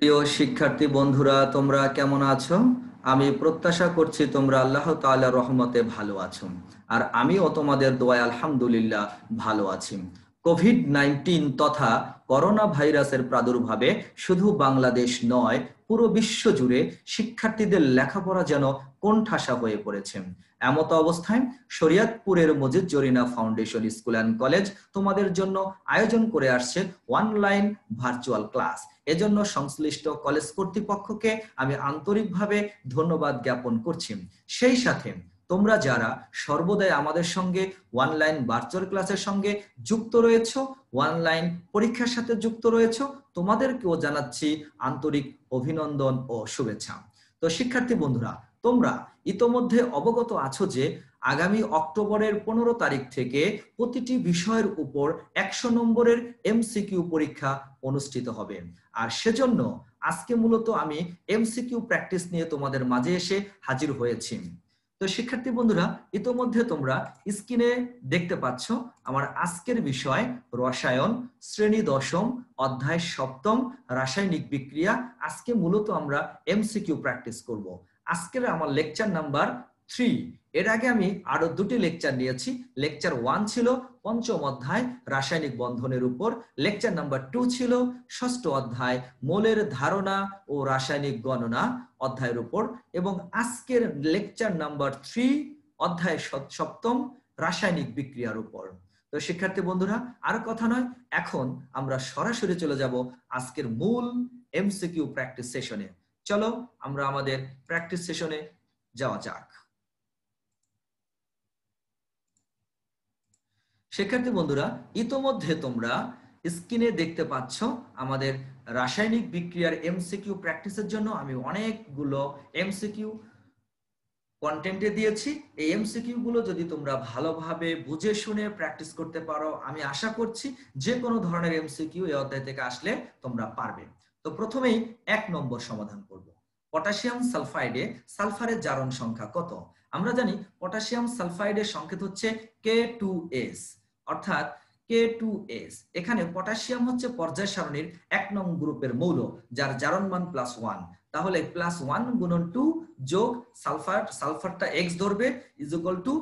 প্রিয় শিক্ষার্থী বন্ধুরা, তোমরা কেমন আছো? আমি প্রত্যাশা করছি তোমরা আল্লাহ তাআলার রহমতে ভালো আছো। আর আমিও তোমাদের দোয়ায় আলহামদুলিল্লাহ ভালো আছি। কোভিড-19 তথা করোনা ভাইরাসের প্রাদুর্ভাবে শুধু বাংলাদেশ নয়, পুরো বিশ্ব জুড়ে শিক্ষার্থীদের লেখাপড়া যেন কোণঠাসা হয়ে পড়েছে। এমত অবস্থায় শরীয়তপুরের Majid Zarina foundation school and college তোমাদের জন্য আয়োজন করে আসছে অনলাইন ভার্চুয়াল ক্লাস। এজন্য সংশ্লিষ্ট কলেজ কর্তৃপক্ষকে আমি আন্তরিকভাবে ধন্যবাদ জ্ঞাপন করছি। সেই সাথে তোমরা যারা সর্বদাই আমাদের সঙ্গে অনলাইন ভার্চুয়াল ক্লাসের সঙ্গে যুক্ত রয়েছো, অনলাইন পরীক্ষার সাথে যুক্ত রয়েছো, তোমাদেরকেও জানাচ্ছি আন্তরিক অভিনন্দন ও শুভেচ্ছা। তো শিক্ষার্থী বন্ধুরা, তোমরা ইতোমধ্যে অবগত আছো যে আগামী অক্টোবরের 15 তারিখ থেকে প্রতিটি বিষয়ের উপর 100 নম্বরের এমসিকিউ পরীক্ষা অনুষ্ঠিত হবে। আর সেজন্য আজকে মূলত আমি এমসিকিউ প্র্যাকটিস নিয়ে তোমাদের মাঝে এসে হাজির হয়েছি। তো শিক্ষার্থী বন্ধুরা, ইতোমধ্যে তোমরা স্ক্রিনে দেখতে পাচ্ছ আমার আজকের বিষয় রসায়ন, শ্রেণী 10ম, অধ্যায় 7ম, রাসায়নিক বিক্রিয়া। আজকে মূলত আমরা এমসিকিউ প্র্যাকটিস করব। আজকের আমার লেকচার নাম্বার 3। এর আগে আমি আরো দুটি লেকচার নিয়েছি। লেকচার 1 ছিল 5ম অধ্যায় রাসায়নিক বন্ধনের উপর, লেকচার নাম্বার 2 ছিল 6ষ্ঠ অধ্যায় মোলের ধারণা ও রাসায়নিক গণনা অধ্যায়ের উপর, এবং আজকের লেকচার নাম্বার 3 অধ্যায় 7ম রাসায়নিক বিক্রিয়ার উপর। তো শিক্ষার্থী বন্ধুরা, আর কথা নয়, এখন আমরা সরাসরি চলে যাব আজকের মূল এমসিকিউ প্র্যাকটিস সেশনে। চলো আমরা আমাদের প্র্যাকটিস সেশনে যাওয়া যাক। শিক্ষার্থী বন্ধুরা, ইতোমধ্যে তোমরা স্ক্রিনে দেখতে পাচ্ছ আমাদের রাসায়নিক বিক্রিয়ার এমসিকিউ প্র্যাকটিসের জন্য আমি অনেকগুলো এমসিকিউ কন্টেন্টে দিয়েছি। এই এমসিকিউ গুলো যদি তোমরা ভালোভাবে বুঝে শুনে প্র্যাকটিস করতে পারো, আমি আশা করছি যে কোনো ধরনের এমসিকিউ এই অধ্যায় থেকে আসলে তোমরা পারবে। তো প্রথমেই 1 নম্বর সমাধান করব। পটাশিয়াম সালফাইডে সালফারের জারণ সংখ্যা কত? আমরা জানি পটাশিয়াম সালফাইডের সংকেত হচ্ছে K2S, অর্থাৎ K2S। এখানে পটাশিয়াম হচ্ছে পর্যায় সারণীর 1 নং গ্রুপের মৌল, যার জারণ মান +1। তাহলে +1 গুণন 2 যোগ সালফারটা x ধরবে ইজ ইকুয়াল টু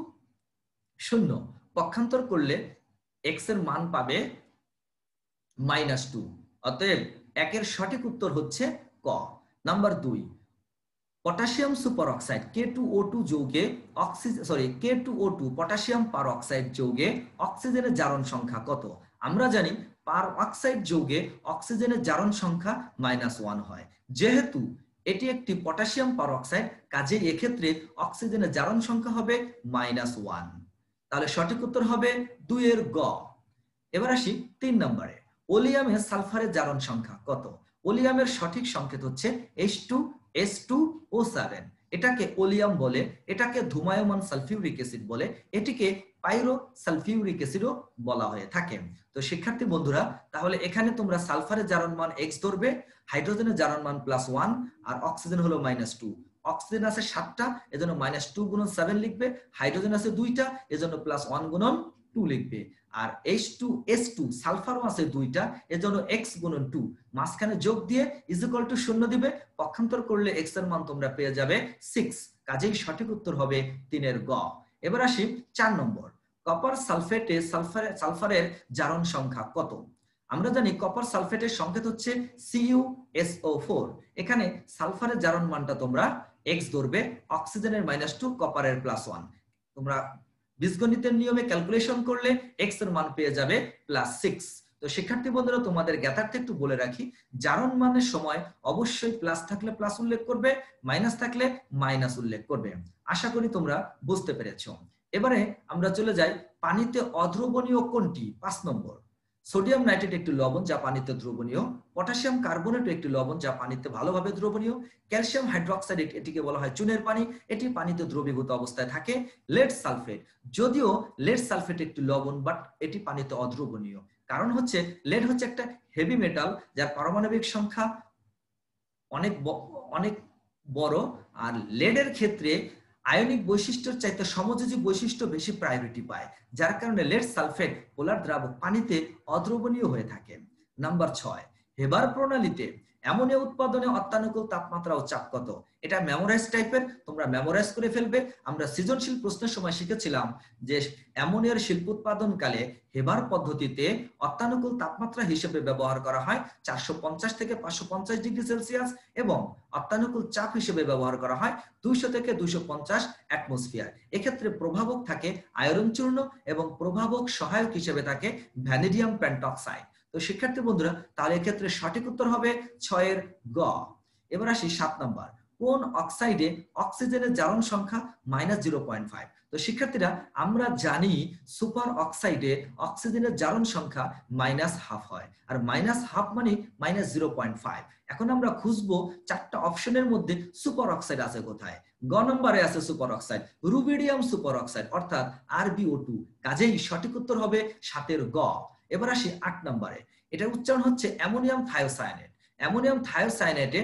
0। পক্ষান্তর করলে x এর মান পাবে -2। অতএব 1 এর সঠিক উত্তর হচ্ছে ক। Number 2, potassium superoxide K2O2 যৌগে K2O2 পটাশিয়াম পার অক্সাইড যৌগে অক্সিজেনের জারণ সংখ্যা কত? আমরা জানি পার অক্সাইড যৌগে অক্সিজেনের জারণ সংখ্যা -1 হয়। যেহেতু এটি একটি পটাশিয়াম পার অক্সাইড, কাজেই এক্ষেত্রে অক্সিজেনের জারণ সংখ্যা হবে -1। তাহলে সঠিক উত্তর হবে 2 এর গ। এবার আসি 3 নম্বরে, ওলিয়ামের সালফারের জারণ সংখ্যা কত? ওলিয়ামের সঠিক সংকেত হচ্ছে H2S2O7। এটাকে ওলিয়াম বলে, এটাকে ধূমায়মান সালফিউরিক অ্যাসিড বলে, এটিকে পাইরো সালফিউরিক অ্যাসিডও বলা হয়ে থাকে। তো শিক্ষার্থী বন্ধুরা, তাহলে এখানে তোমরা সালফারের জারণ মান x ধরবে, হাইড্রোজেনের জারণ মান +1, আর অক্সিজেন হলো -2। অক্সিজেন আছে 7টা, এজন্য -2 গুণন 7 লিখবে। হাইড্রোজেন আছে 2টা, এজন্য +1 গুণন 2 লিখবে। আর H2S2 সালফারও আছে 2টা, এজন্য x গুণন 2 মাঝখানে যোগ দিয়ে ইজ ইকুয়াল টু 0 দিবে। পক্ষান্তর করলে x এর মান তোমরা পেয়ে যাবে 6। কাজেই সঠিক উত্তর হবে 3 এর গ। এবার আসি 4 নম্বর, কপার সালফেটে সালফারের জারণ সংখ্যা কত? আমরা জানি কপার সালফেটের সংকেত হচ্ছে CuSO4। এখানে সালফারের জারণ মানটা তোমরা x ধরবে, অক্সিজেনের -2, কপারের +1। তোমরা বীজগণিতের নিয়মে ক্যালকুলেশন করলে x এর মান পেয়ে যাবে +6। তো শিক্ষার্থী বন্ধুরা, তোমাদের জ্ঞাতার্থে একটু বলে রাখি, জারণ মানের সময় অবশ্যই প্লাস থাকলে প্লাস উল্লেখ করবে, মাইনাস থাকলে মাইনাস উল্লেখ করবে। আশা করি তোমরা বুঝতে পেরেছো। এবারে আমরা চলে যাই পানিতে অদ্রবণীয় কোনটি? 5 নম্বর, সোডিয়াম নাইট্রেট একটি লবণ যা পানিতে দ্রবণীয়, পটাশিয়াম কার্বনেট একটি লবণ যা পানিতে ভালোভাবে দ্রবণীয়, ক্যালসিয়াম হাইড্রোক্সাইড এটিকে বলা হয় চুনের পানি, এটি পানিতে দ্রবীভূত অবস্থায় থাকে। লেড সালফেট, যদিও লেড সালফেট একটি লবণ, বাট এটি পানিতে অদ্রবণীয়। কারণ হচ্ছে লেড হচ্ছে একটা হেভি মেটাল, যার পারমাণবিক সংখ্যা অনেক বড়, আর লেডের ক্ষেত্রে আয়নিক বৈশিষ্ট্যের চাইতে সমযোজী বৈশিষ্ট্য বেশি প্রায়োরিটি পায়, যার কারণে লেড সালফেট পোলার দ্রাবক পানিতে অদ্রবণীয় হয়ে থাকে। নাম্বার 6, হেবার প্রণালীতে অ্যামোনিয়া উৎপাদনে অত্যানুকূল তাপমাত্রা ও চাপ কত? এটা মেমোরাইজ টাইপের, তোমরা মেমোরাইজ করে ফেলবে। আমরা সৃজনশীল প্রশ্নের সময় শিখেছিলাম যে অ্যামোনিয়ার শিল্প উৎপাদনকালে হেবার পদ্ধতিতে অত্যানুকূল তাপমাত্রা হিসেবে ব্যবহার করা হয় 450 থেকে 550 ডিগ্রি সেলসিয়াস এবং অত্যানুকূল চাপ হিসেবে ব্যবহার করা হয় 200 থেকে 250 অ্যাটমসফিয়ার। এক্ষেত্রে প্রভাবক থাকে আয়রন চূর্ণ এবং প্রভাবক সহায়ক হিসেবে থাকে ভ্যানেডিয়াম পেন্টক্সাইড। তো শিক্ষার্থী বন্ধুরা, তাহলে এক্ষেত্রে সঠিক উত্তর হবে 6 এর গ। এবার আসি 7 নাম্বার, কোন অক্সাইডে অক্সিজেনের জারণ সংখ্যা -0.5? তো শিক্ষার্থীরা, আমরা জানি সুপার অক্সাইডে অক্সিজেনের জারণ সংখ্যা -1/2 হয়, আর -1/2 মানে -0.5। এখন আমরা খুঁজবো 4টা অপশনের মধ্যে সুপার অক্সাইড আছে কোথায়। গ নম্বরে আছে super oxide, rubidium super oxide অর্থাৎ RbO2। কাজেই সঠিক উত্তর হবে 7 এর গ। এবার আসি 8 নম্বরে, এটার উচ্চারণ হচ্ছে অ্যামোনিয়াম থায়োসায়ানেট। অ্যামোনিয়াম থায়োসায়ানেটে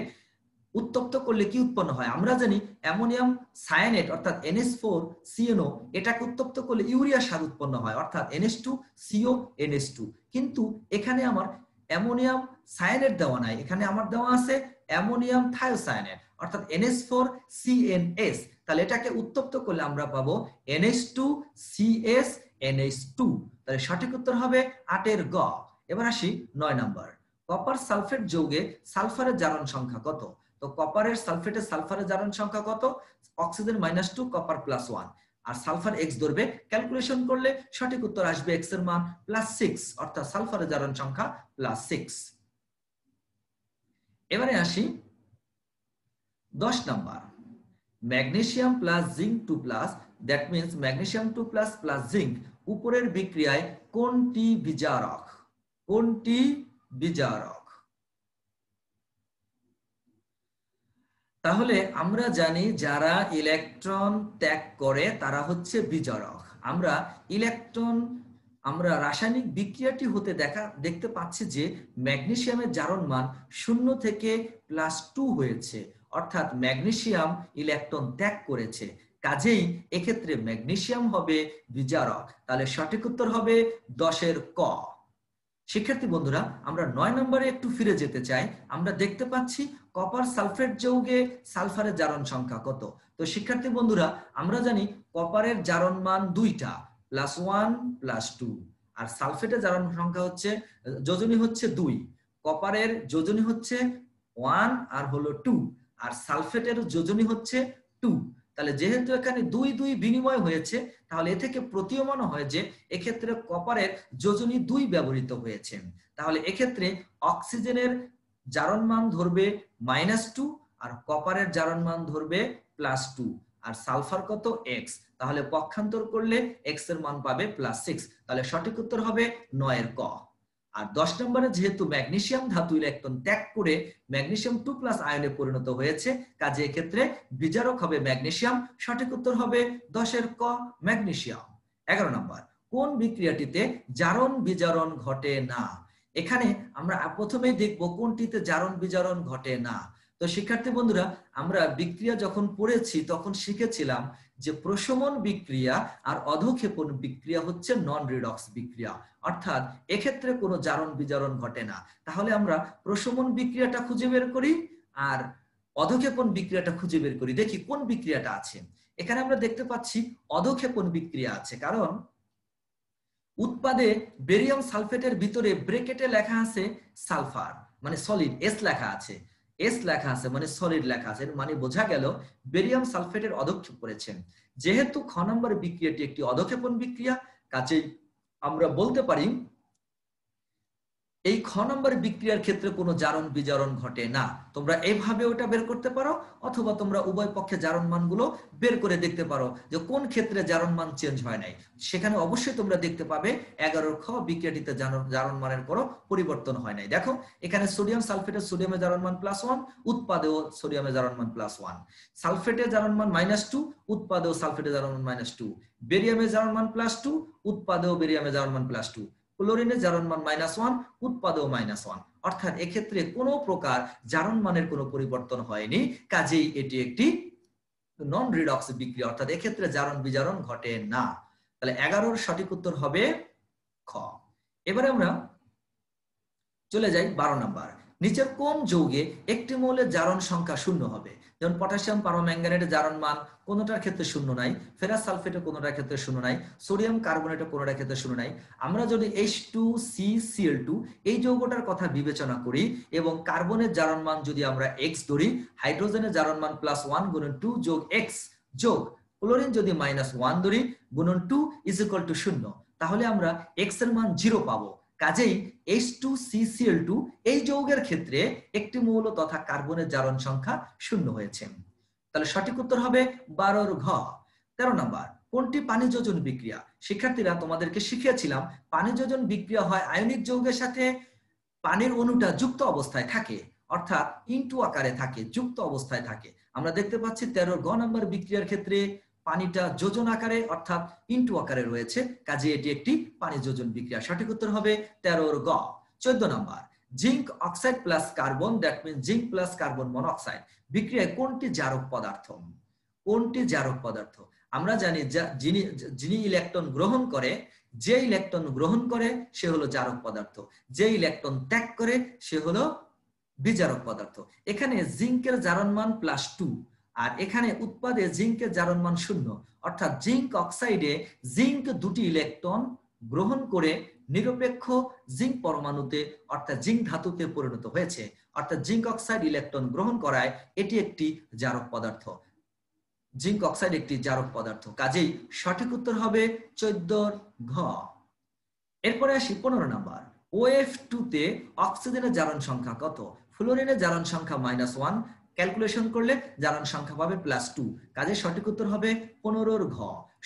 উত্তপ্ত করলে কি উৎপন্ন হয়? আমরা জানি অ্যামোনিয়াম সায়ানেট অর্থাৎ NH4CnO, এটাকে উত্তপ্ত করলে ইউরিয়া সার উৎপন্ন হয় অর্থাৎ NH2CONH2। কিন্তু এখানে আমার অ্যামোনিয়াম সায়ানেট দেওয়া নাই, এখানে আমার দেওয়া আছে অ্যামোনিয়াম থায়োসায়ানেট অর্থাৎ NH4CnS। তাহলে এটাকে উত্তপ্ত করলে আমরা পাবো NH2CsNH2। তাহলে সঠিক উত্তর হবে 8 এর গ। এবার আসি 9 নাম্বার, কপার সালফেট যৌগে সালফারের জারণ সংখ্যা কত? তো কপারের সালফেটের সালফারের জারণ সংখ্যা কত? অক্সিজেন -2 কপার +1, আর সালফার X ধরবে। ক্যালকুলেশন করলে সঠিক উত্তর আসবে X এর মান +6, অর্থাৎ সালফারের জারণ সংখ্যা +6। এবারে আসি 10 number, magnesium plus zinc 2+, that means magnesium 2+ plus zinc উপরের বিক্রিয়ায় কোনটি বিজারক? কোনটি বিজারক? তাহলে আমরা জানি যারা ইলেকট্রন ত্যাগ করে তারা হচ্ছে বিজারক। আমরা রাসায়নিক বিক্রিয়াটি হতে দেখতে পাচ্ছি যে ম্যাগনেসিয়ামের জারণ মান 0 থেকে +2 হয়েছে, অর্থাৎ ম্যাগনেসিয়াম ইলেকট্রন ত্যাগ করেছে। কাজেই এক্ষেত্রে ম্যাগনেসিয়াম হবে বিজারক। তাহলে সঠিক উত্তর হবে 10 এর ক। শিক্ষার্থী বন্ধুরা, আমরা 9 নম্বরে একটু ফিরে যেতে চাই। আমরা দেখতে পাচ্ছি কপার সালফেট যৌগে সালফারের জারণ সংখ্যা কত? তো শিক্ষার্থী বন্ধুরা, আমরা জানি কপারের জারণ মান 2টা, +1 +2, আর সালফেটের জারণ সংখ্যা হচ্ছে যোজনী হচ্ছে 2। কপারের যোজনী হচ্ছে 1 আর হলো 2, আর সালফেটের যোজনী হচ্ছে 2। তাহলে যেহেতু এখানে 2 2 বিনিময় হয়েছে, তাহলে এ থেকে প্রতীয়মান হয় যে এক্ষেত্রে কপারের যোজনী 2 ব্যবহৃত হয়েছে। তাহলে এক্ষেত্রে অক্সিজেনের জারণ মান ধরবে -2 আর কপারের জারণ মান ধরবে +2, আর সালফার কত? X। তাহলে পক্ষান্তর করলে X এর মান পাবে +6। তাহলে সঠিক উত্তর হবে 9 এর ক। আর 10 নম্বরে যেহেতু ম্যাগনেসিয়াম ধাতু ইলেকট্রন ত্যাগ করে ম্যাগনেসিয়াম 2+ আয়নে পরিণত হয়েছে, কাজে এক্ষেত্রে বিজারক হবে ম্যাগনেসিয়াম। সঠিক উত্তর হবে 10 এর ক, ম্যাগনেসিয়াম। 11 নম্বর, কোন বিক্রিয়াটিতে জারণ বিজারণ ঘটে না? এখানে আমরা প্রথমেই দেখব কোনটিতে জারণ বিজারণ ঘটে না। তো শিক্ষার্থী বন্ধুরা, আমরা বিক্রিয়া যখন পড়েছি তখন শিখেছিলাম যে প্রশমন বিক্রিয়া আর অধঃক্ষেপণ বিক্রিয়া হচ্ছে নন রিডক্স বিক্রিয়া, অর্থাৎ এক্ষেত্রে কোনো জারণ বিজারণ ঘটে না। তাহলে আমরা প্রশমন বিক্রিয়াটা খুঁজে বের করি আর অধঃক্ষেপণ বিক্রিয়াটা খুঁজে বের করি, দেখি কোন বিক্রিয়াটা আছে। এখানে আমরা দেখতে পাচ্ছি অধঃক্ষেপণ বিক্রিয়া আছে, কারণ উৎপাদে বেরিয়াম সালফেটের ভিতরে ব্রেকেটে লেখা আছে সালফার মানে সলিড, এস লেখা আছে, মানে সলিড লেখা আছে, মানে বোঝা গেল বেরিয়াম সালফেটের অধঃক্ষেপ করেছেন। যেহেতু খ নম্বর বিক্রিয়াটি একটি অধঃক্ষেপণ বিক্রিয়া, কাজেই আমরা বলতে পারি এই খ নম্বর বিক্রিয়ার ক্ষেত্রে কোনো জারণ বিজারণ ঘটে না। তোমরা এইভাবে ওটা বের করতে পারো, অথবা তোমরা উভয় পক্ষে জারণ মানগুলো বের করে দেখতে পারো যে কোন ক্ষেত্রে জারণ মান চেঞ্জ হয় নাই। সেখানে অবশ্যই তোমরা দেখতে পাবে 11 খ বিক্রিয়াটিতে জারণ মানের কোনো পরিবর্তন হয় নাই। দেখো এখানে সোডিয়াম সালফেটের সোডিয়ামের জারণ মান +1, উৎপাদেও সোডিয়ামের জারণ মান +1, সালফেটের জারণ মান -2, উৎপাদেও সালফেটের জারণ মান -2, বেরিয়ামের জারণ মান +2, উৎপাদেও বেরিয়ামের জারণ মান +2, ক্লোরিনের জারণ মান -1, উৎপাদেও -1, অর্থাৎ এক্ষেত্রে কোনো প্রকার জারণ মানের কোনো পরিবর্তন হয়নি। কাজেই এটি একটি নন রিডক্স বিক্রিয়া, অর্থাৎ এক্ষেত্রে জারণ বিজারণ ঘটে না। তাহলে 11 সঠিক উত্তর হবে খ। এবারে আমরা চলে যাই 12 নাম্বার, নিচের কোন যৌগে একটি মৌলের জারণ সংখ্যা শূন্য হবে? যেমন পটাশিয়াম পারম্যাঙ্গানেটের জারণ মান কোনোটার ক্ষেত্রে শূন্য নাই, ফেরাস সালফেটে কোনোটার ক্ষেত্রে শূন্য নাই, সোডিয়াম কার্বনেটে কোনোটার ক্ষেত্রে শূন্য নাই। আমরা যদি H2CCl2 এই যৌগটার কথা বিবেচনা করি এবং কার্বনের জারণ মান যদি আমরা x ধরি, হাইড্রোজেনের জারণ মান +1 গুণন 2 যোগ x যোগ ক্লোরিন যদি -1 ধরি গুণন 2 = 0, তাহলে আমরা x এর মান 0 পাবো। কাজেই H2CCl2 এই যৌগের ক্ষেত্রে একটি মৌল তথা কার্বনের জারণ সংখ্যা শূন্য হয়েছে। তাহলে সঠিক উত্তর হবে 12 ঘ। 13 নম্বর, কোনটি পানি যোজন বিক্রিয়া? শিক্ষার্থীরা, তোমাদেরকে শিখিয়েছিলাম পানি যোজন বিক্রিয়া হয় আয়নিক যৌগের সাথে পানির অণুটা যুক্ত অবস্থায় থাকে, অর্থাৎ ইনটু আকারে থাকে, যুক্ত অবস্থায় থাকে। আমরা দেখতে পাচ্ছি 13 ঘ নম্বর বিক্রিয়ার ক্ষেত্রে পানিটা যোজন আকারে অর্থাৎ ইনটু আকারে রয়েছে, কাজে এটি একটি পানি যোজন বিক্রিয়া। সঠিক উত্তর হবে 13 গ। 14 number, zinc oxide plus carbon, that mean zinc plus carbon monoxide বিক্রিয়ায় কোনটি জারক পদার্থ? কোনটি জারক পদার্থ? আমরা জানি যিনি ইলেকট্রন গ্রহণ করে, যে ইলেকট্রন গ্রহণ করে সে হলো জারক পদার্থ, যে ইলেকট্রন ত্যাগ করে সে হলো বিজারক পদার্থ। এখানে জিঙ্কের জারণ মান +2 আর এখানে উৎপাদে জিঙ্কের জারণ মান 0, অর্থাৎ জিঙ্ক অক্সাইডে জিঙ্ক দুটি ইলেকট্রন গ্রহণ করে নিরপেক্ষ জিঙ্ক পরমাণুতে অর্থাৎ জিঙ্ক ধাতুতে পরিণত হয়েছে, অর্থাৎ জিঙ্ক অক্সাইড ইলেকট্রন গ্রহণ করায় এটি একটি জারক পদার্থ। জিঙ্ক অক্সাইড একটি জারক পদার্থ, কাজেই সঠিক উত্তর হবে 14 ঘ। এরপরে আসি 15 নম্বর, OF2 তে অক্সিজেনের জারণ সংখ্যা কত? ফ্লোরিনের জারণ সংখ্যা -1, ক্যালকুলেশন করলে জারণ সংখ্যা পাবে +2, কাজে সঠিক উত্তর হবে 15 ঘ।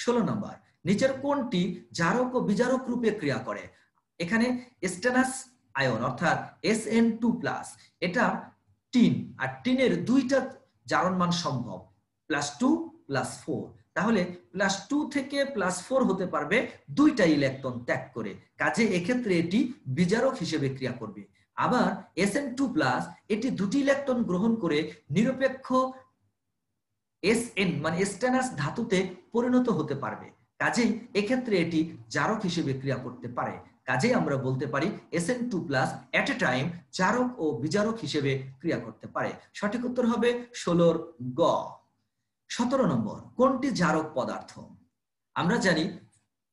16 নম্বর, নিচের কোনটি জারক ও বিজারক রূপে ক্রিয়া করে? এখানে স্টেনাস আয়ন অর্থাৎ Sn2+, এটা টিন, আর টিনের দুইটা জারণ মান সম্ভব, +2 +4, তাহলে +2 থেকে +4 হতে পারবে দুইটা ইলেকট্রন ত্যাগ করে, কাজে এক্ষেত্রে এটি বিজারক হিসেবে ক্রিয়া করবে। আবার Sn2+, এটি দুটি ইলেকট্রন গ্রহণ করে নিরপেক্ষ Sn মানে স্টেনাস ধাতুতে পরিণত হতে পারবে, কাজেই এক্ষেত্রে এটি জারক হিসেবে ক্রিয়া করতে পারে। কাজেই আমরা বলতে পারি Sn2+ এট এ টাইম জারক ও বিজারক হিসেবে ক্রিয়া করতে পারে। সঠিক উত্তর হবে 16 গ। 17 নম্বর, কোনটি জারক পদার্থ? আমরা জানি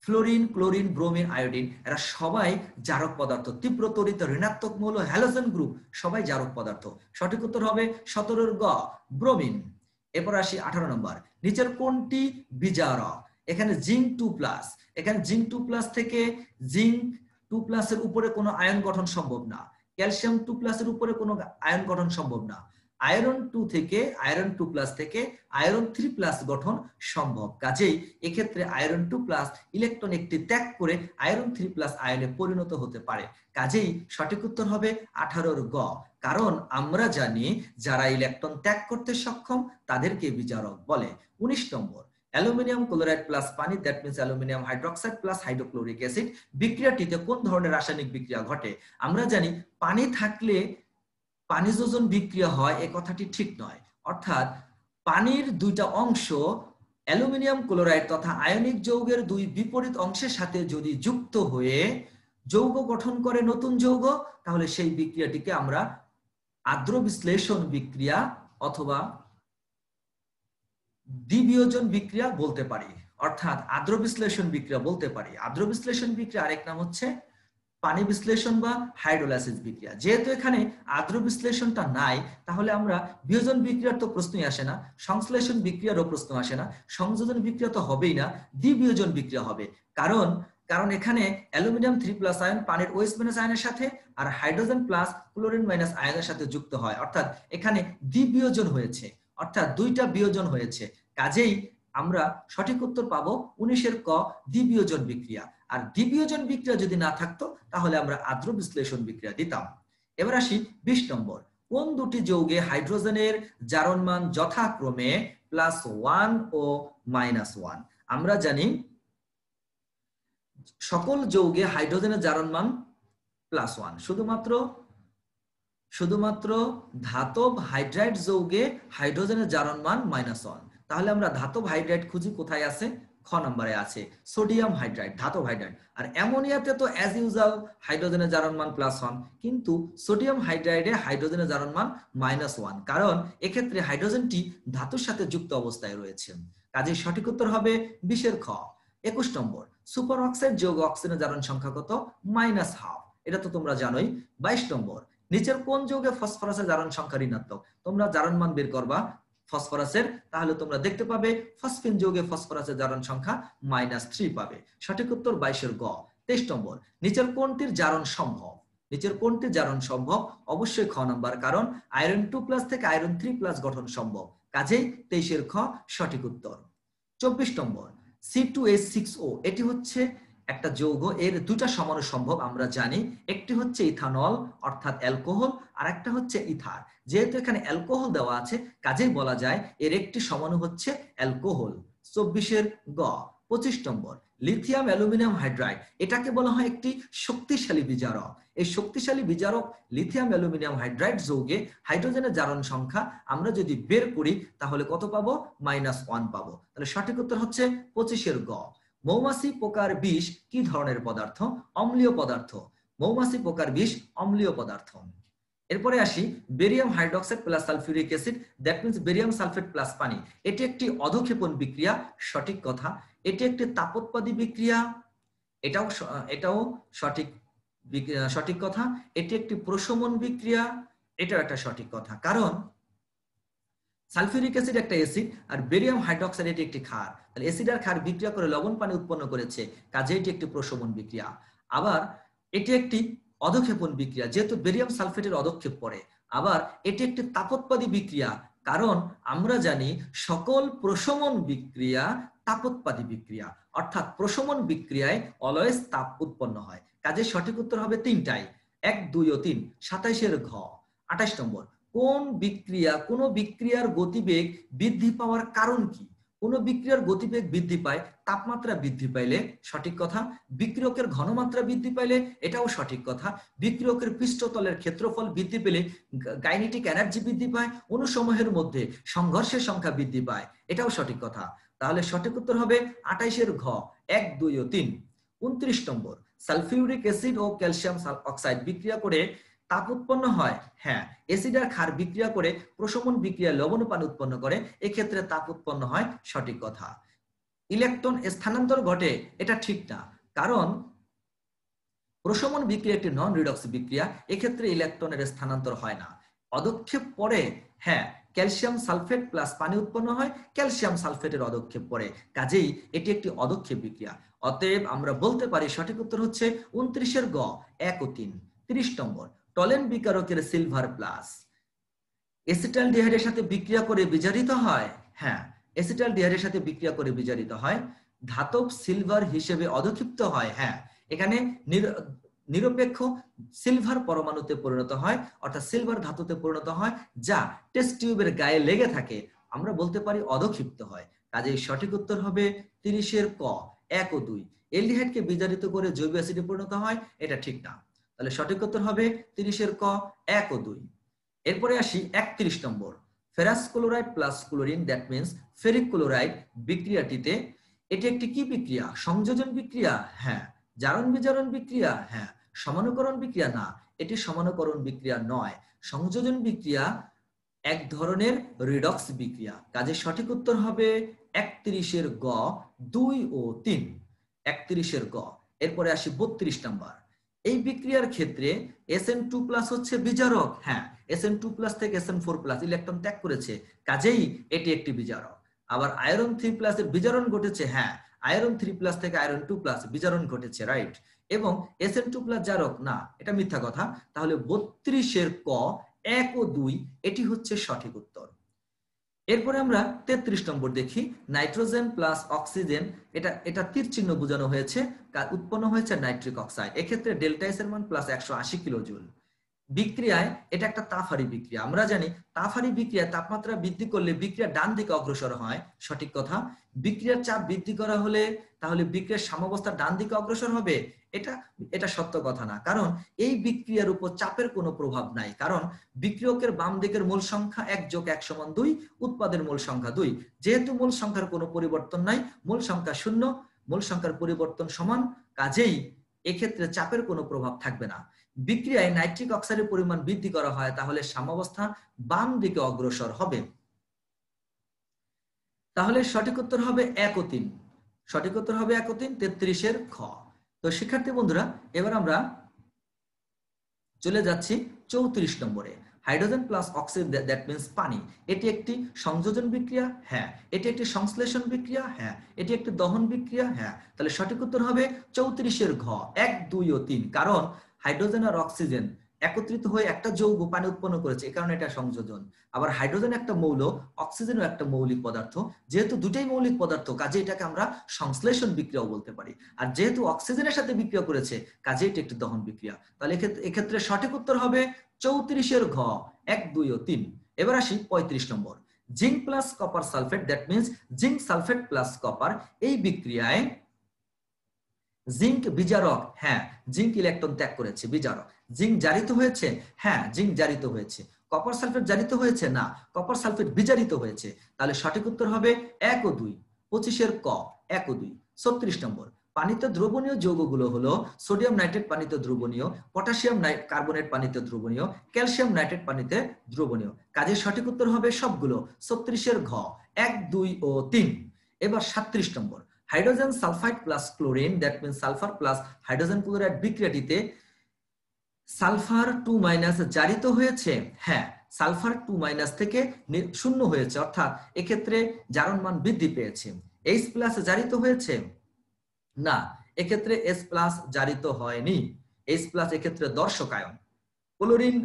ফ্লোরিন, ক্লোরিন, ব্রোমিন, আয়োডিন এরা সবাই জারক পদার্থ। তীব্র তড়িৎ ঋণাত্মক মৌল হ্যালোজেন গ্রুপ সবাই জারক পদার্থ। সঠিক উত্তর হবে 17 গ, ব্রোমিন। এরপর আসি 18 নম্বর, নিচের কোনটি বিজারক? এখানে জিঙ্ক 2+, এখানে জিঙ্ক 2+ থেকে জিঙ্ক 2+ এর উপরে কোনো আয়ন গঠন সম্ভব না, ক্যালসিয়াম 2+ এর উপরে কোনো আয়ন গঠন সম্ভব না, আয়রন 2 থেকে আয়রন 2+ থেকে আয়রন 3+ গঠন সম্ভব, কাজেই এক্ষেত্রে আয়রন 2+ ইলেকট্রন একটি ত্যাগ করে আয়রন 3+ আয়নে পরিণত হতে পারে, কাজেই সঠিক উত্তর হবে 18 গ। কারণ আমরা জানি যারা ইলেকট্রন ত্যাগ করতে সক্ষম তাদেরকে বিজারক বলে। 19 নম্বর, অ্যালুমিনিয়াম ক্লোরাইড প্লাস পানি, that means aluminium hydroxide plus hydrochloric acid বিক্রিয়াটিতে কোন ধরনের রাসায়নিক বিক্রিয়া ঘটে? আমরা জানি পানি থাকলে পানি যোজন বিক্রিয়া হয়, এ কথাটি ঠিক নয়, অর্থাৎ পানির দুইটা অংশ অ্যালুমিনিয়াম ক্লোরাইড তথা আয়নিক যৌগের দুই বিপরীত অংশের সাথে যদি যুক্ত হয়ে যৌগ গঠন করে নতুন যৌগ, তাহলে সেই বিক্রিয়াটিকে আমরা আদ্র বিশ্লেষণ বিক্রিয়া অথবা দ্বিবিয়োজন বিক্রিয়া বলতে পারি, অর্থাৎ আদ্র বিশ্লেষণ বিক্রিয়া বলতে পারি। আদ্র বিশ্লেষণ বিক্রিয়া আরেক নাম হচ্ছে পানি বিশ্লেষণ বা হাইড্রোলাইসিস বিক্রিয়া। যেহেতু এখানে আদ্র বিশ্লেষণটা নাই, তাহলে আমরা বিয়োজন বিক্রিয়ার তো প্রশ্নই আসে না, সংশ্লেষণ বিক্রিয়ারও প্রশ্ন আসে না, সংযোজন বিক্রিয়া তো হবেই না, দ্বিবিয়োজন বিক্রিয়া হবে। কারণ এখানে অ্যালুমিনিয়াম 3+ আয়ন পানির OH- আয়নের সাথে আর হাইড্রোজেন প্লাস ক্লোরিন মাইনাস আয়নের সাথে যুক্ত হয়, অর্থাৎ এখানে দ্বিবিয়োজন হয়েছে, অর্থাৎ দুইটা বিয়োজন হয়েছে, কাজেই আমরা সঠিক উত্তর পাবো 19 ক, দ্বিবিয়োজন বিক্রিয়া। আর দ্বিবিয়োজন বিক্রিয়া যদি না থাকতো তাহলে আমরা আদ্র বিশ্লেষণ বিক্রিয়া দিতাম। এবার আসি 20 নম্বর, কোন দুটি যৌগে হাইড্রোজেনের জারণ মান যথাক্রমে +1 ও -1? আমরা জানি সকল যৌগে হাইড্রোজেনের জারণ মান +1, শুধুমাত্র ধাতব হাইড্রাইড যৌগে হাইড্রোজেনের জারণ মান -1। তাহলে আমরা ধাতব হাইড্রাইড খুঁজি, কোথায় আছে? খ নম্বরে আছে সোডিয়াম হাইড্রাইড, ধাতব হাইড্রাইড। আর অ্যামোনিয়াতে তো অ্যাজ ইউজুয়াল হাইড্রোজেনের জারণ মান +1, কিন্তু সোডিয়াম হাইড্রাইডে হাইড্রোজেনের জারণ মান -1, কারণ এক্ষেত্রে হাইড্রোজেনটি ধাতুর সাথে যুক্ত অবস্থায় রয়েছে। কাজেই সঠিক উত্তর হবে 20 এর খ। 21 নম্বর, সুপার অক্সাইড যৌগ অক্সিজেনের জারণ সংখ্যা কত? -12। এটা তো তোমরা জানোই। 22 নম্বর, নিচের কোন যৌগে ফসফরাসের জারণ সংখ্যা ঋণাত্মক? তোমরা জারণ মান বের করবা ফসফরাসের, তাহলে তোমরা দেখতে পাবে ফসফিন যৌগে ফসফরাসের জারণ সংখ্যা -3 পাবে। সঠিক উত্তর 22 এর গ। 23 নম্বর, নিচের কোনটির জারণ সম্ভব? নিচের কোনটির জারণ সম্ভব? অবশ্যই খ নাম্বার, কারণ আয়রন 2+ থেকে আয়রন 3+ গঠন সম্ভব। কাজেই 23 এর খ সঠিক উত্তর। 24 নম্বর, C2H6O, এটি হচ্ছে একটা যৌগ, এর দুটা সমাণু সম্ভব আমরা জানি। একটি হচ্ছে ইথানল অর্থাৎ অ্যালকোহল, আর একটা হচ্ছে ইথার। যেহেতু এখানে অ্যালকোহল দেওয়া আছে, কাজেই বলা যায় এর একটি সমাণু হচ্ছে অ্যালকোহল। 24 এর গ। 25 নম্বর, লিথিয়াম অ্যালুমিনিয়াম হাইড্রাইড, এটাকে বলা হয় একটি শক্তিশালী বিজারক। এই শক্তিশালী বিজারক লিথিয়াম অ্যালুমিনিয়াম হাইড্রাইড যৌগে হাইড্রোজেনের জারণ সংখ্যা আমরা যদি বের করি তাহলে কত পাবো? -1 পাবো। তাহলে সঠিক উত্তর হচ্ছে 25 এর গ। মৌমাছি পোকার বিষ কি ধরনের পদার্থ? অম্লীয় পদার্থ। মৌমাছি পোকার বিষ অম্লীয় পদার্থ। এরপরে আসি barium hydroxide plus sulphuric acid, that means barium sulphate plus পানি। এটি একটি অধঃক্ষেপণ বিক্রিয়া, সঠিক কথা। এটি একটি তাপোৎপাদী বিক্রিয়া, এটাও সঠিক সঠিক কথা। এটি একটি প্রশমন বিক্রিয়া, এটাও একটা সঠিক কথা, কারণ সালফিউরিক অ্যাসিড একটা অ্যাসিড আর বেরিয়াম হাইড্রোক্সাইড এটি একটি ক্ষার। তাহলে অ্যাসিড আর ক্ষার বিক্রিয়া করে লবণ পানি উৎপন্ন করেছে, কাজে এটি একটি প্রশমন বিক্রিয়া। আবার এটি একটি অধঃক্ষেপণ বিক্রিয়া, যেহেতু বেরিয়াম সালফেটের অধঃক্ষেপ পড়ে। আবার এটি একটি তাপোৎপাদী বিক্রিয়া, কারণ আমরা জানি সকল প্রশমন বিক্রিয়া তাপোৎপাদী বিক্রিয়া, অর্থাৎ প্রশমন বিক্রিয়ায় অলওয়েজ তাপ উৎপন্ন হয়। কাজে সঠিক উত্তর হবে তিনটাই, 1, 2 ও 3। 27 এর ঘ। 28 নম্বর, কোন বিক্রিয়ার গতিবেগ বৃদ্ধি পাওয়ার কারণ কি? কোন বিক্রিয়ার গতিবেগ বৃদ্ধি পায়? তাপমাত্রা বৃদ্ধি পাইলে, সঠিক কথা। বিক্রিয়কের ঘনমাত্রা বৃদ্ধি পাইলে, এটাও সঠিক কথা। বিক্রিয়কের পৃষ্ঠতলের ক্ষেত্রফল বৃদ্ধি পেলে কাইনেটিক এনার্জি বৃদ্ধি পায়। অণুসমূহের মধ্যে সংঘর্ষের সংখ্যা বৃদ্ধি পায়, এটাও সঠিক কথা। তাহলে সঠিক উত্তর হবে 28 এর ঘ, 1, 2 ও 3। 29 নম্বর, সালফিউরিক অ্যাসিড ও ক্যালসিয়াম অক্সাইড বিক্রিয়া করে তাপ উৎপন্ন হয়। হ্যাঁ, অ্যাসিড আর ক্ষার বিক্রিয়া করে প্রশমন বিক্রিয়া লবণ পানি উৎপন্ন করে, এক্ষেত্রে তাপ উৎপন্ন হয়, সঠিক কথা। ইলেকট্রন স্থানান্তর ঘটে, এটা ঠিক না, কারণ প্রশমন বিক্রিয়া একটি নন রিডক্স বিক্রিয়া, এক্ষেত্রে ইলেকট্রনের স্থানান্তর হয় না। অধঃক্ষেপ পড়ে, হ্যাঁ, ক্যালসিয়াম সালফেট প্লাস পানি উৎপন্ন হয়, ক্যালসিয়াম সালফেটের অধঃক্ষেপ পড়ে, কাজেই এটি একটি অধঃক্ষেপ বিক্রিয়া। অতএব আমরা বলতে পারি সঠিক উত্তর হচ্ছে 29 এর গ, 1 ও 3। 30 নম্বর, টলেন বিকারকের সিলভার প্লাস এসিটালডিহাইডের সাথে বিক্রিয়া করে বিজারিত হয়। হ্যাঁ, এসিটালডিহাইডের সাথে বিক্রিয়া করে বিজারিত হয়, ধাতব সিলভার হিসেবে অধঃক্ষিপ্ত হয়। হ্যাঁ, এখানে নিরপেক্ষ সিলভার পরমাণুতে পরিণত হয়, অর্থাৎ সিলভার ধাতুতে পরিণত হয়, যা টেস্ট টিউবের গায়ে লেগে থাকে, আমরা বলতে পারি অধঃক্ষিপ্ত হয়। কাজেই সঠিক উত্তর হবে 30 এর ক, 1 ও 2। এলডিহাইডকে বিজারিত করে জৈব অ্যাসিডে পরিণত হয়, এটা ঠিক না। তাহলে সঠিক উত্তর হবে 30 এর ক, 1 ও 2। এরপরে আসি 31 number, ferrous chloride plus chlorine, that means ferric chloride বিক্রিয়াটিতে, এটি একটি কি বিক্রিয়া? সংযোজন বিক্রিয়া। হ্যাঁ। জারণ বিজারণ বিক্রিয়া। হ্যাঁ। সমানুকরণ বিক্রিয়া। না, এটি সমানুকরণ বিক্রিয়া নয়, সংযোজন বিক্রিয়া, এক ধরনের রিডক্স বিক্রিয়া। কাজে সঠিক উত্তর হবে 31 এর গ, 2 ও 3। 31 এর গ। এরপরে আসি 32 নাম্বার, এই বিক্রিয়ার ক্ষেত্রে Sn2+ হচ্ছে বিজারক। হ্যাঁ, Sn2+ থেকে Sn4+ ইলেকট্রন ত্যাগ করেছে, কাজেই এটি একটি বিজারক। আবার আয়রন 3+ এর বিজারণ ঘটেছে। হ্যাঁ, আয়রন 3+ থেকে আয়রন 2+ বিজারণ ঘটেছে, রাইট। এবং Sn2+ জারক না, এটা মিথ্যা কথা। তাহলে 32 এর ক, 1 ও 2 এটি হচ্ছে সঠিক উত্তর। এরপরে আমরা 33 নম্বর দেখি, নাইট্রোজেন প্লাস অক্সিজেন, এটা তীর চিহ্ন বোঝানো হয়েছে, উৎপন্ন হয়েছে নাইট্রিক অক্সাইড। এক্ষেত্রে ডেল্টা এস এর মান +180 কিলোজুল। বিক্রিয়ায় এটা একটা তাপহারী বিক্রিয়া। আমরা জানি তাপহারী বিক্রিয়ায় তাপমাত্রা বৃদ্ধি করলে বিক্রিয়া ডান দিকে অগ্রসর হয়, সঠিক কথা। বিক্রিয়ার চাপ বৃদ্ধি করা হলে তাহলে বিক্রিয়ার সাম্যাবস্থা ডান দিকে অগ্রসর হবে, এটা এটা সত্য কথা না। কারণ এই বিক্রিয়ার উপর চাপের কোনো প্রভাব নাই, কারণ বিক্রিয়কের বাম দিকের মূল সংখ্যা 1+1=2, উৎপাদের মূল সংখ্যা 2। যেহেতু মূল সংখ্যার কোনো পরিবর্তন নাই, মূল সংখ্যা 0, মূল সংখ্যার পরিবর্তন সমান, কাজেই এক্ষেত্রে চাপের কোনো প্রভাব থাকবে না। বিক্রিয়ায় নাইট্রিক অক্সাইডের পরিমাণ বৃদ্ধি করা হয়, তাহলে সাম্যাবস্থা বাম দিকে অগ্রসর হবে। তাহলে সঠিক উত্তর হবে 1 ও 3। সঠিক উত্তর হবে 1 ও 3, 33-এর খ। তো শিক্ষার্থী বন্ধুরা, এবার আমরা চলে যাচ্ছি 34 নম্বরে। Hydrogen plus oxygen, that means পানি, এটি একটি সংযোজন বিক্রিয়া, হ্যাঁ। এটি একটি সংশ্লেষণ বিক্রিয়া, হ্যাঁ। এটি একটি দহন বিক্রিয়া, হ্যাঁ। তাহলে সঠিক উত্তর হবে 34-এর ঘ, 1, 2 ও 3। কারণ হাইড্রোজেন আর অক্সিজেন একত্রিত হয়ে একটা যৌগ পানি উৎপন্ন করেছে, এই কারণে এটা সংযোজন। আবার হাইড্রোজেন একটা মৌল, অক্সিজেনও একটা মৌলিক পদার্থ। যেহেতু দুটাই মৌলিক পদার্থ, কাজে এটাকে আমরা সংশ্লেষণ বিক্রিয়াও বলতে পারি। আর যেহেতু অক্সিজেনের সাথে বিক্রিয়া করেছে, কাজে এটি একটি দহন বিক্রিয়া। তাহলে এক্ষেত্রে সঠিক উত্তর হবে 34-এর ঘ, 1, 2 ও 3। এবার আসি 35 number. Zinc plus copper sulphate, that means zinc sulphate plus copper, এই বিক্রিয়ায় জিঙ্ক বিজারক, হ্যাঁ। জিঙ্ক ইলেকট্রন ত্যাগ করেছে, বিজারক। জিঙ্ক জারিত হয়েছে, হ্যাঁ। জিঙ্ক জারিত হয়েছে। কপার সালফেট জারিত হয়েছে, না। কপার সালফেট বিজারিত হয়েছে। তাহলে সঠিক উত্তর হবে 1 ও 2। 25-এর ক, 1 ও 2। 36 নম্বর। পানিতে দ্রবণীয় যৌগগুলো হলো সোডিয়াম নাইট্রেট পানিতে দ্রবণীয়, পটাশিয়াম কার্বনেট পানিতে দ্রবণীয়, ক্যালসিয়াম নাইট্রেট পানিতে দ্রবণীয়। কাজে সঠিক উত্তর হবে সবগুলো, 36-এর ঘ, 1, 2 ও 3। এবার 37 number. Hydrogen sulphide plus chlorine, that means sulphur plus hydrogen chloride বিক্রিয়াটিতে সালফার 2- জারিত হয়েছে, হ্যাঁ। সালফার 2- থেকে 0 হয়েছে, অর্থাৎ এক্ষেত্রে জারণ মান বৃদ্ধি পেয়েছে। H+ জারিত হয়েছে, না। এক্ষেত্রে H+ জারিত হয়নি। H+ এক্ষেত্রে দর্শক আয়ন। ক্লোরিন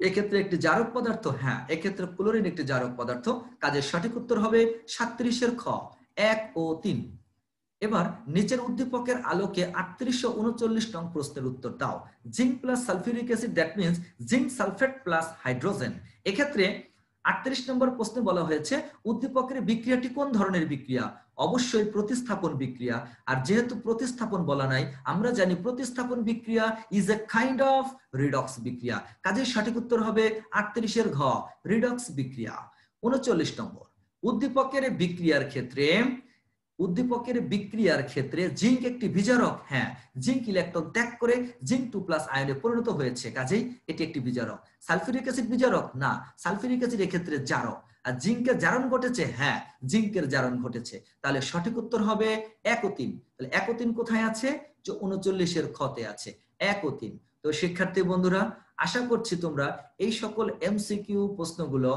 এক্ষেত্রে একটি জারক পদার্থ, হ্যাঁ। এক্ষেত্রে ক্লোরিন একটি জারক পদার্থ। কাজের সঠিক উত্তর হবে 37-এর খ, 1 ও 3। এবার নিচের উদ্দীপকের আলোকে 3839 নং প্রশ্নের উত্তর দাও। Zinc plus sulphuric acid, that means zinc sulphate plus hydrogen. এক্ষেত্রে 38 নম্বর প্রশ্নে বলা হয়েছে উদ্দীপকের বিক্রিয়াটি কোন ধরনের বিক্রিয়া? অবশ্যই প্রতিস্থাপন বিক্রিয়া। আর যেহেতু প্রতিস্থাপন বলা নাই, আমরা জানি প্রতিস্থাপন বিক্রিয়া is a kind of redox বিক্রিয়া। কাজেই সঠিক উত্তর হবে 38-এর ঘ, রিডক্স বিক্রিয়া। 39 নম্বর। উদ্দীপকের বিক্রিয়ার ক্ষেত্রে জিঙ্ক একটি বিজারক, হ্যাঁ। জিঙ্ক ইলেকট্রন ত্যাগ করে জিঙ্ক 2+ আয়নে পরিণত হয়েছে, কাজেই এটি একটি বিজারক। সালফিউরিক অ্যাসিড বিজারক, না। সালফিউরিক অ্যাসিড এক্ষেত্রে জারক। আর জিঙ্কের জারণ ঘটেছে, হ্যাঁ। জিঙ্কের জারণ ঘটেছে। তাহলে সঠিক উত্তর হবে 1 ও 3। তাহলে 1 ও 3 কোথায় আছে? যে 39-এর খতে আছে, 1 ও 3। তো শিক্ষার্থী বন্ধুরা, আশা করছি তোমরা এই সকল এমসিকিউ প্রশ্নগুলো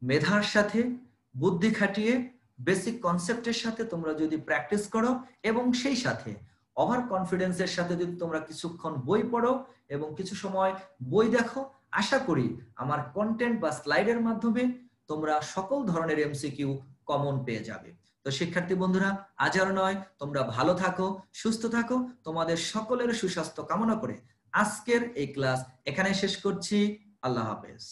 মেধার সাথে, বুদ্ধি খাটিয়ে, বেসিক কনসেপ্টের সাথে তোমরা যদি প্র্যাকটিস করো এবং সেই সাথে ওভার কনফিডেন্সের সাথে যদি তোমরা কিছুক্ষণ বই পড়ো এবং কিছু সময় বই দেখো, আশা করি আমার কন্টেন্ট বা স্লাইডের মাধ্যমে তোমরা সকল ধরনের এমসিকিউ কমন পেয়ে যাবে। তো শিক্ষার্থী বন্ধুরা, আজ আর নয়, তোমরা ভালো থাকো, সুস্থ থাকো। তোমাদের সকলের সুস্বাস্থ্য কামনা করে আজকের এই ক্লাস এখানে শেষ করছি। আল্লাহ হাফেজ।